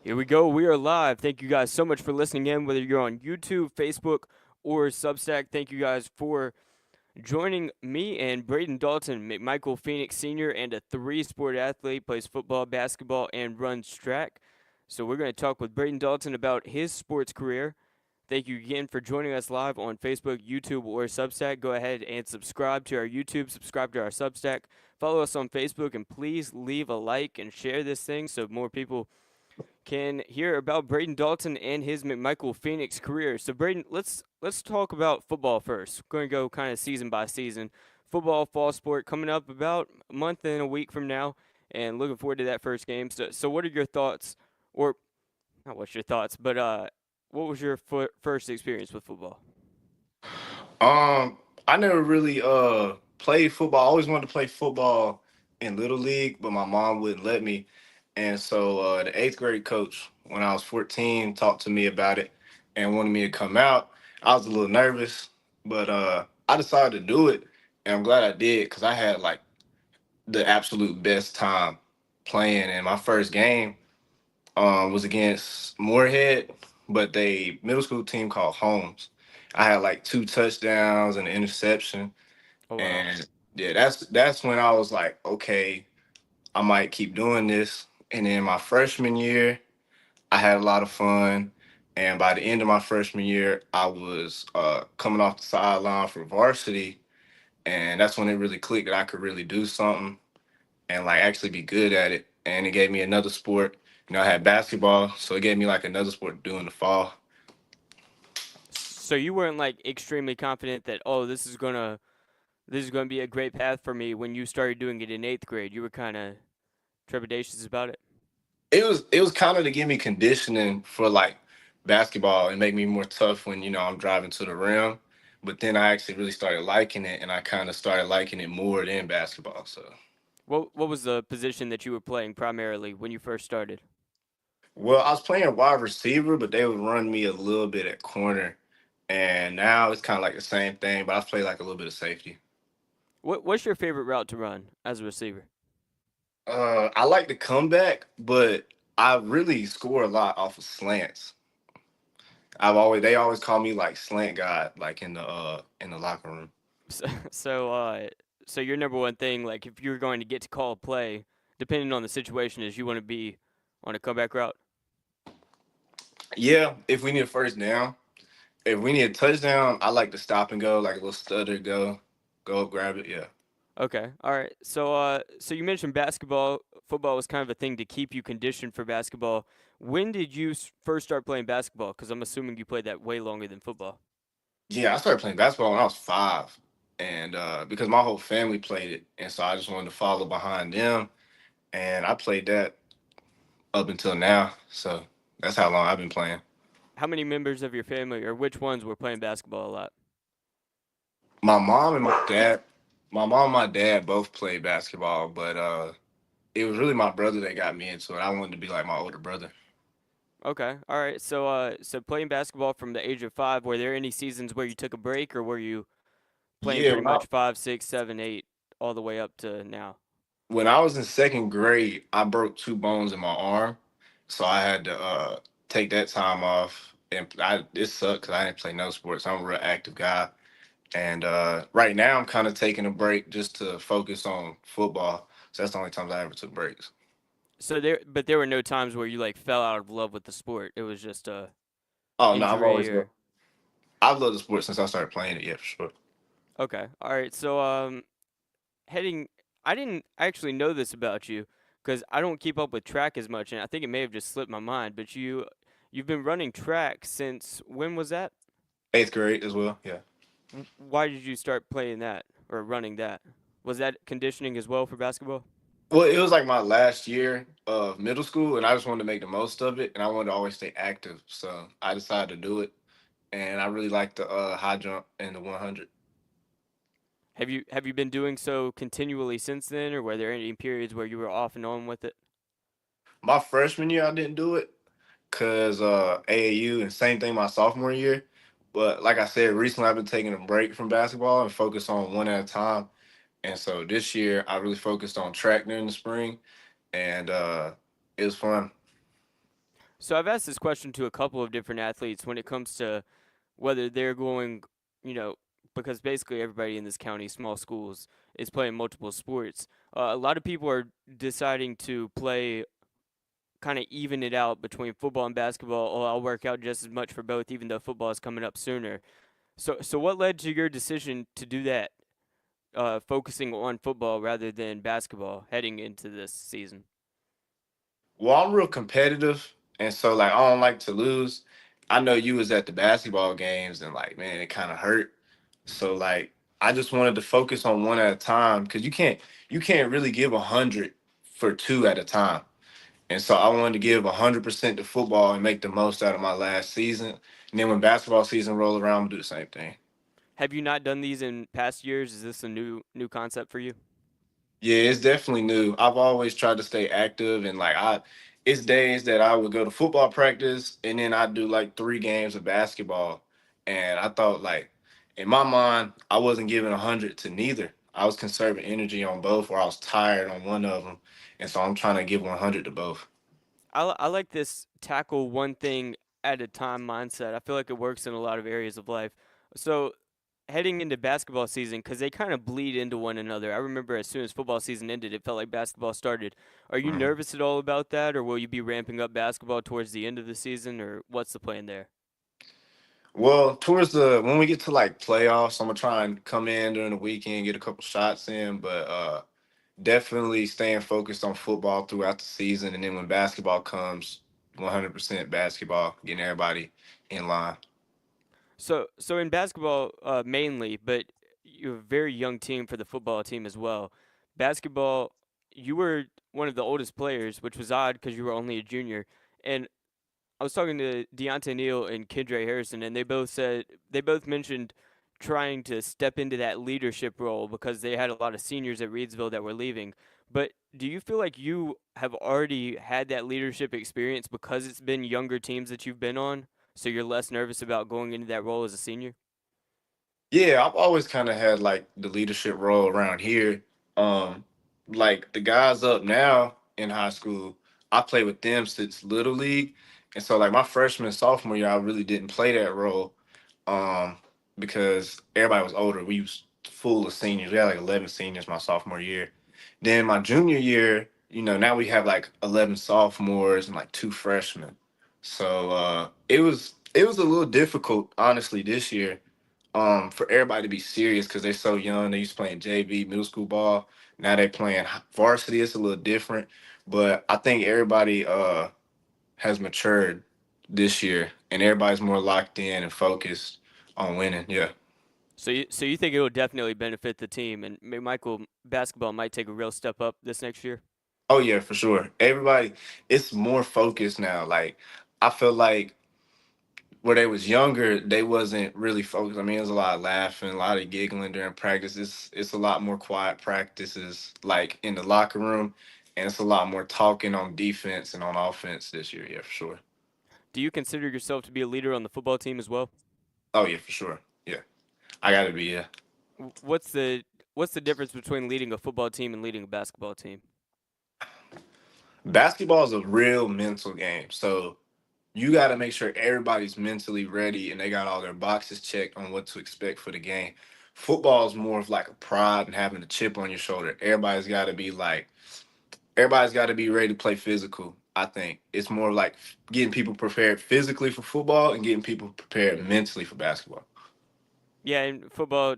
Here we go. We are live. Thank you guys so much for listening in, whether you're on YouTube, Facebook, or Substack. Thank you guys for joining me and Brayden Dalton, McMichael Phoenix Sr., and a three-sport athlete, plays football, basketball, and runs track. So we're going to talk with Brayden Dalton about his sports career. Thank you again for joining us live on Facebook, YouTube, or Substack. Go ahead and subscribe to our YouTube, subscribe to our Substack, follow us on Facebook, and please leave a like and share this thing so more people can hear about Brayden Dalton and his McMichael Phoenix career. So Brayden, let's talk about football first. We're going to go kind of season by season. Football, fall sport, coming up about a month and a week from now, and looking forward to that first game. So what are your thoughts, or not what's your thoughts, but what was your first experience with football? Um, I never really played football. I always wanted to play football in little league, but my mom wouldn't let me. And so the eighth grade coach, when I was 14, talked to me about it and wanted me to come out. I was a little nervous, but I decided to do it, and I'm glad I did because I had like the absolute best time playing. And my first game was against Moorhead, but they middle school team called Holmes. I had like two touchdowns and an interception, Oh wow. and yeah, that's when I was like, okay, I might keep doing this. And then my freshman year, I had a lot of fun. And by the end of my freshman year, I was coming off the sideline for varsity, and that's when it really clicked that I could really do something and like actually be good at it. And it gave me another sport. I had basketball, so it gave me like another sport to do in the fall. So you weren't like extremely confident that this is gonna be a great path for me when you started doing it in eighth grade. You were kind of trepidatious about it. It was kind of to give me conditioning for like basketball and make me more tough when I'm driving to the rim. But then I actually really started liking it, and I kind of started liking it more than basketball. So, What was the position that you were playing primarily when you first started? well, I was playing wide receiver, but they would run me a little bit at corner, and now it's kind of like the same thing, but I play like a little bit of safety. What's your favorite route to run as a receiver? I like the comeback, but I really score a lot off of slants. They always call me like slant god, like in the locker room. So so, uh, so your number one thing, like if you're going to get to call a play, depending on the situation, is you want to be on a comeback route. Yeah, if we need a first down, if we need a touchdown, I like to stop and go, like a little stutter, go up, grab it. Yeah. Okay, all right. So you mentioned basketball. Football was kind of a thing to keep you conditioned for basketball. When did you first start playing basketball? Because I'm assuming you played that way longer than football. Yeah, I started playing basketball when I was 5, and because my whole family played it, and so I just wanted to follow behind them, and I played that up until now. So that's how long I've been playing. How many members of your family, or which ones, were playing basketball a lot? My mom and my dad both played basketball, but it was really my brother that got me into it. I wanted to be like my older brother. Okay, all right. So playing basketball from the age of 5, were there any seasons where you took a break, or were you playing Yeah, pretty much 5, 6, 7, 8, all the way up to now? when I was in second grade, I broke two bones in my arm, so I had to take that time off. And it sucked because I didn't play no sports. I'm a real active guy, and right now I'm kind of taking a break just to focus on football. So that's the only times I ever took breaks. But there were no times where you like fell out of love with the sport. It was just a Oh no, injury or I've loved the sport since I started playing it. Yeah, for sure. okay. All right. Heading, I didn't actually know this about you because I don't keep up with track as much, and I think it may have just slipped my mind. But you've been running track since when was that? Eighth grade as well. Yeah. Why did you start playing that or running that? Was that conditioning as well for basketball? Well, it was like my last year of middle school, and I just wanted to make the most of it, and I wanted to always stay active. So I decided to do it, and I really like the high jump and the 100. Have you been doing so continually since then, or were there any periods where you were off and on with it? My freshman year, I didn't do it because AAU, and same thing my sophomore year. But like I said, recently I've been taking a break from basketball and focus on one at a time. And so this year I really focused on track during the spring, and it was fun. So I've asked this question to a couple of different athletes when it comes to whether they're going, you know, because basically everybody in this county, small schools, is playing multiple sports. A lot of people are deciding to play kind of even it out between football and basketball. Oh, I'll work out just as much for both, even though football is coming up sooner. So what led to your decision to do that, focusing on football rather than basketball heading into this season? Well, I'm real competitive, and so like I don't like to lose. I know you was at the basketball games, and like man, it kind of hurt. So like I just wanted to focus on one at a time because you can't really give 100 for two at a time. And so I wanted to give 100% to football and make the most out of my last season. And then when basketball season roll around, we'll do the same thing. Have you not done these in past years? Is this a new concept for you? Yeah, it's definitely new. I've always tried to stay active and like it's days that I would go to football practice and then I'd do like 3 games of basketball. And I thought like in my mind, I wasn't giving 100 to neither. I was conserving energy on both or I was tired on one of them. And so I'm trying to give 100 to both. I like this tackle one thing at a time mindset. I feel like it works in a lot of areas of life. So heading into basketball season, because they kind of bleed into one another. I remember as soon as football season ended, it felt like basketball started. Are you Mhm. nervous at all about that, or will you be ramping up basketball towards the end of the season, or what's the plan there? Well, towards the when we get to like playoffs, I'm gonna try and come in during the weekend, get a couple shots in, but definitely staying focused on football throughout the season, and then when basketball comes, 100% basketball, getting everybody in line. So in basketball, mainly, but you're a very young team for the football team as well. Basketball, you were one of the oldest players, which was odd because you were only a junior. And I was talking to Deontay Neal and Kendra Harrison, and they both mentioned trying to step into that leadership role because they had a lot of seniors at Reedsville that were leaving. But do you feel like you have already had that leadership experience because it's been younger teams that you've been on, so you're less nervous about going into that role as a senior? Yeah, I've always kind of had like the leadership role around here. Um, like the guys up now in high school, I played with them since little league, and so like my freshman and sophomore year, I really didn't play that role, um, because everybody was older. We was full of seniors. We had like 11 seniors my sophomore year. Then my junior year, now we have like 11 sophomores and like 2 freshmen. So it was a little difficult, honestly, this year for everybody to be serious because they're so young. They used to playing JV, middle school ball. Now they playing varsity. It's a little different, but I think everybody has matured this year, and everybody's more locked in and focused on winning. Yeah. So you think it will definitely benefit the team, and Michael basketball might take a real step up this next year? Oh yeah, for sure. Everybody, it's more focused now. Like I feel like where they was younger, they wasn't really focused. I mean, there's a lot of laughing, a lot of giggling during practice. It's a lot more quiet practices, like in the locker room, and it's a lot more talking on defense and on offense this year. Yeah, for sure. Do you consider yourself to be a leader on the football team as well? Oh yeah, for sure. Yeah, I gotta be. Yeah, What's the difference between leading a football team and leading a basketball team? basketball is a real mental game. So you got to make sure everybody's mentally ready and they got all their boxes checked on what to expect for the game. Football is more of like a pride and having a chip on your shoulder. Everybody's got to be ready to play physical. I think it's more like getting people prepared physically for football and getting people prepared mentally for basketball. Yeah, in football,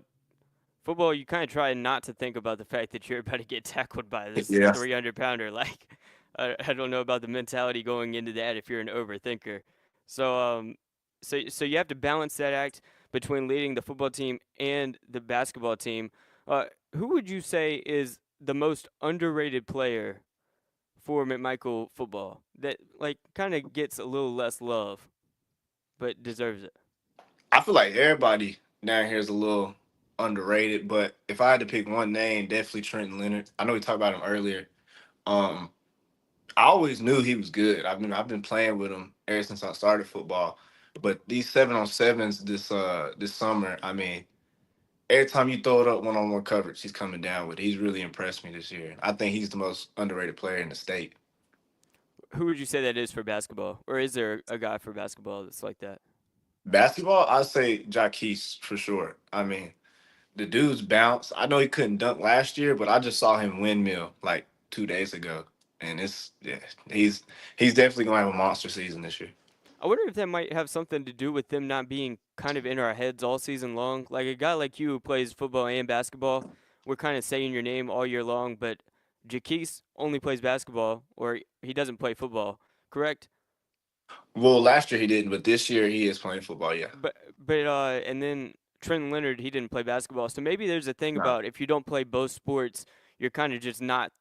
you kind of try not to think about the fact that you're about to get tackled by this Yeah. 300 pounder. Like, I don't know about the mentality going into that if you're an overthinker. So, so you have to balance that act between leading the football team and the basketball team. Uh, who would you say is the most underrated player for McMichael football that like kind of gets a little less love but deserves it? I feel like everybody down here is a little underrated, but if I had to pick one name, definitely Trenton Leonard. I know we talked about him earlier. Um, I always knew he was good. I've been playing with him ever since I started football. But these 7-on-7s this summer, I mean, every time you throw it up 1-on-1 coverage, he's coming down with it. He's really impressed me this year. I think he's the most underrated player in the state. Who would you say that is for basketball, or is there a guy for basketball that's like that? Basketball, I'd say Jaquise for sure. I mean, the dude's bounce. I know he couldn't dunk last year, but I just saw him windmill like 2 days ago, and it's yeah, he's definitely gonna have a monster season this year. I wonder if that might have something to do with them not being kind of in our heads all season long. Like a guy like you who plays football and basketball, we're kind of saying your name all year long, but Jaquise only plays basketball, or he doesn't play football, correct? Well, last year he didn't, but this year he is playing football. Yeah. And then Trent Leonard, he didn't play basketball, so maybe there's a thing No. about if you don't play both sports, you're kind of just not,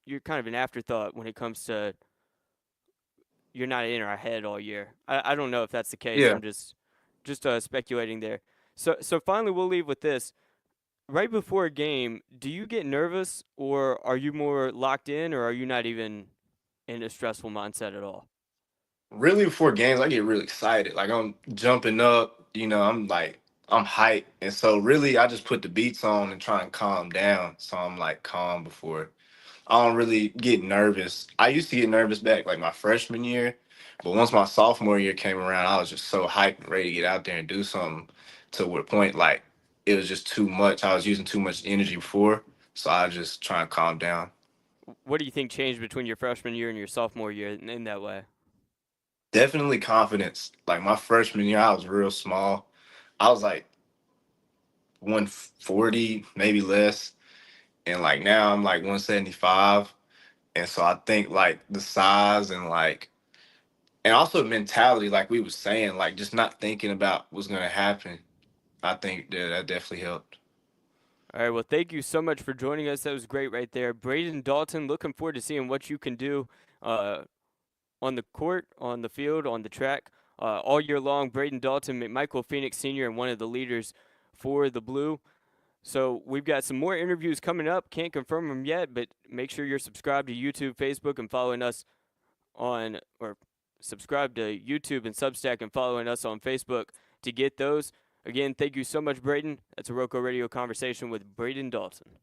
you're kind of an afterthought when it comes to you're not in our head all year. I don't know if that's the case. Yeah. I'm just speculating there. So finally, we'll leave with this. Right before a game, do you get nervous, or are you more locked in, or are you not even in a stressful mindset at all? Really, before games, I get really excited. Like I'm jumping up. I'm hyped, and so really, I just put the beats on and try and calm down. So I'm like calm before. I don't really get nervous. I used to get nervous back like my freshman year, but once my sophomore year came around, I was just so hyped and ready to get out there and do something. To what point like it was just too much. I was using too much energy before, so I just try and calm down. What do you think changed between your freshman year and your sophomore year in that way? Definitely confidence. Like my freshman year, I was real small. I was like 140, maybe less. And like now I'm like 175. And so I think like the size and also mentality, like we was saying, like just not thinking about what's gonna happen. I think that definitely helped. All right. Well, thank you so much for joining us. That was great right there. Brayden Dalton, looking forward to seeing what you can do uh, on the court, on the field, on the track all year long. Brayden Dalton, McMichael Phoenix Sr., and one of the leaders for the Blue. So we've got some more interviews coming up. Can't confirm them yet, but make sure you're subscribed to YouTube, Facebook, and following us on, or subscribe to YouTube and Substack and following us on Facebook to get those. Again, thank you so much, Brayden. That's a RoCo Radio conversation with Brayden Dalton.